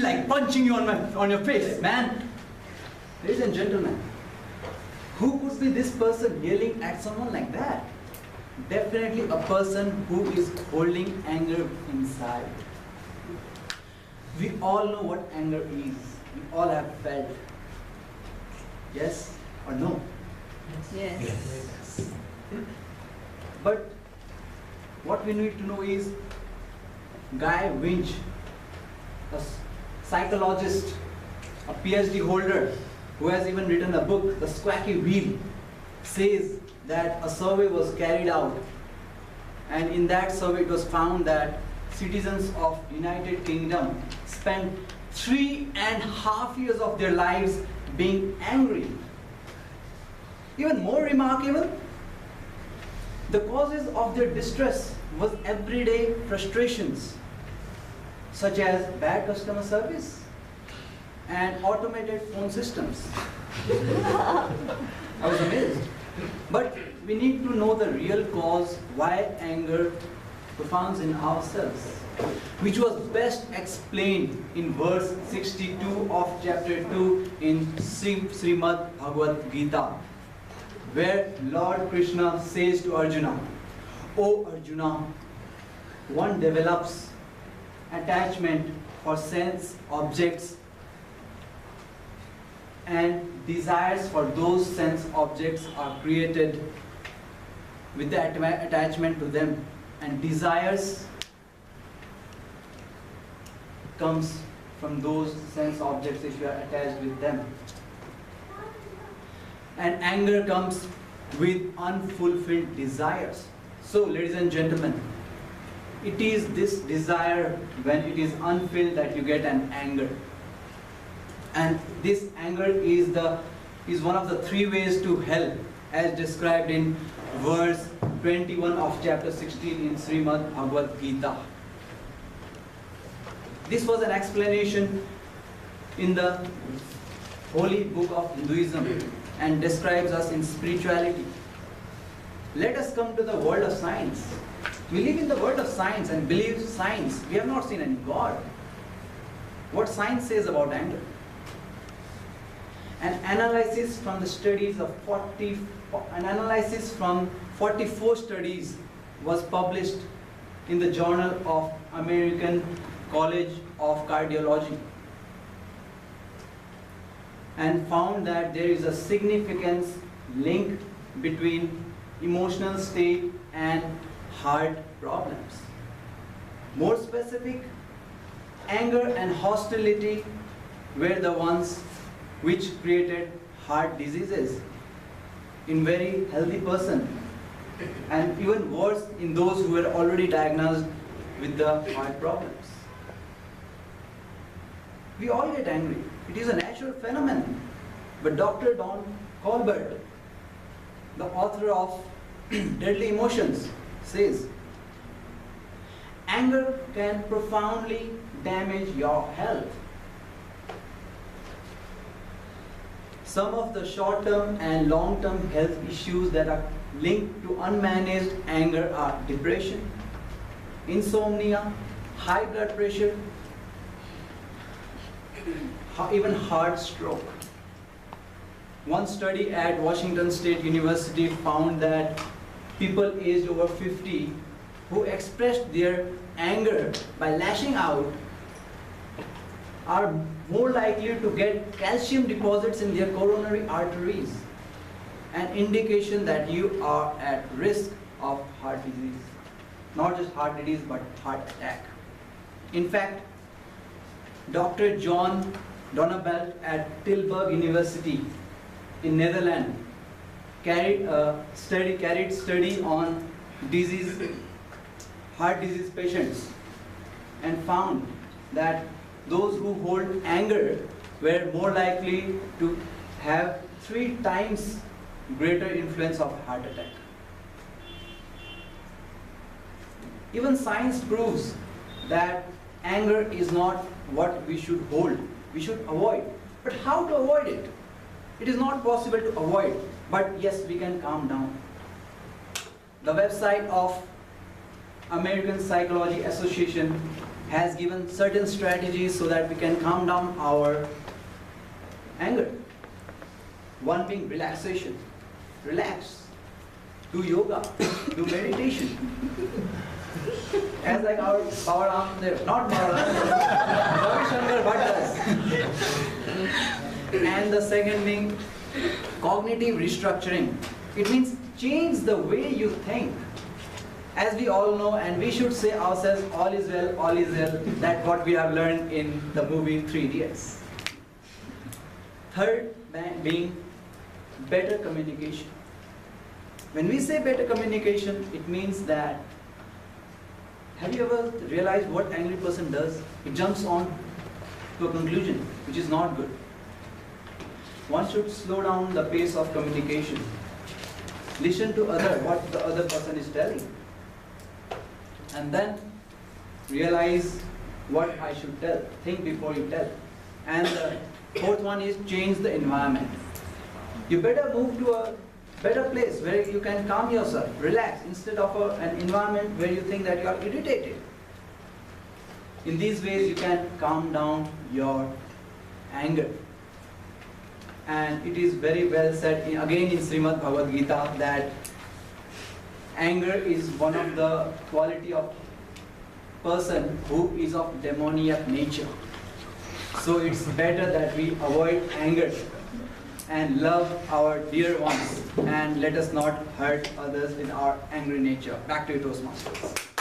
like punching you on your face, man. Ladies and gentlemen, who could be this person yelling at someone like that? Definitely a person who is holding anger inside. We all know what anger is. We all have felt. Yes or no? Yes. But what we need to know is Guy Winch, a psychologist, a PhD holder who has even written a book, The Squacky Wheel, says that a survey was carried out, and in that survey it was found that citizens of United Kingdom spent 3.5 years of their lives being angry. Even more remarkable, the causes of their distress was everyday frustrations such as bad customer service and automated phone systems. I was amazed. But we need to know the real cause why anger profounds in ourselves, which was best explained in verse 62 of chapter 2 in Srimad Bhagavad Gita, where Lord Krishna says to Arjuna, "O Arjuna, one develops attachment for sense objects and desires for those sense objects are created with the attachment to them, and desires comes from those sense objects if you are attached with them, and anger comes with unfulfilled desires." So ladies and gentlemen, it is this desire when it is unfilled that you get an anger. And this anger is one of the three ways to hell, as described in verse 21 of chapter 16 in Srimad Bhagavad Gita. This was an explanation in the holy book of Hinduism and describes us in spirituality. Let us come to the world of science. We live in the world of science and believe science. We have not seen any God. What science says about anger? An analysis from 44 studies was published in the Journal of American College of Cardiology, and found that there is a significant link between emotional state and heart problems. More specific, anger and hostility were the ones which created heart diseases in very healthy person, and even worse in those who were already diagnosed with the heart problems. We all get angry. It is a natural phenomenon. But Dr. Don Colbert, the author of Deadly Emotions, says, anger can profoundly damage your health. Some of the short-term and long-term health issues that are linked to unmanaged anger are depression, insomnia, high blood pressure, even heart stroke. One study at Washington State University found that people aged over 50 who expressed their anger by lashing out are more likely to get calcium deposits in their coronary arteries, an indication that you are at risk of heart disease. Not just heart disease, but heart attack. In fact, Dr. John Donnebelt at Tilburg University in Netherlands carried study on heart disease patients, and found that those who hold anger were more likely to have 3 times greater influence of heart attack. Even science proves that anger is not what we should hold. We should avoid. But how to avoid it? It is not possible to avoid, but yes, we can calm down. The website of American Psychology Association has given certain strategies so that we can calm down our anger. One being relaxation. Relax. Do yoga. Do meditation. As like our Power Ramdev, not Power Ramdev, Ravi Shankar Bhatt does. And the second being cognitive restructuring. It means change the way you think. As we all know, and we should say ourselves, all is well, that's what we have learned in the movie 3 Idiots. Third being better communication. When we say better communication, it means that, have you ever realized what angry person does? He jumps on to a conclusion, which is not good. One should slow down the pace of communication. Listen to what the other person is telling. And then realize what I should tell. Think before you tell. And the fourth one is change the environment. You better move to a better place where you can calm yourself, relax, instead of an environment where you think that you are irritated. In these ways you can calm down your anger. And it is very well said again in Srimad Bhagavad Gita that anger is one of the quality of person who is of demoniac nature. So it's better that we avoid anger and love our dear ones and let us not hurt others with our angry nature. Back to you, Toastmasters.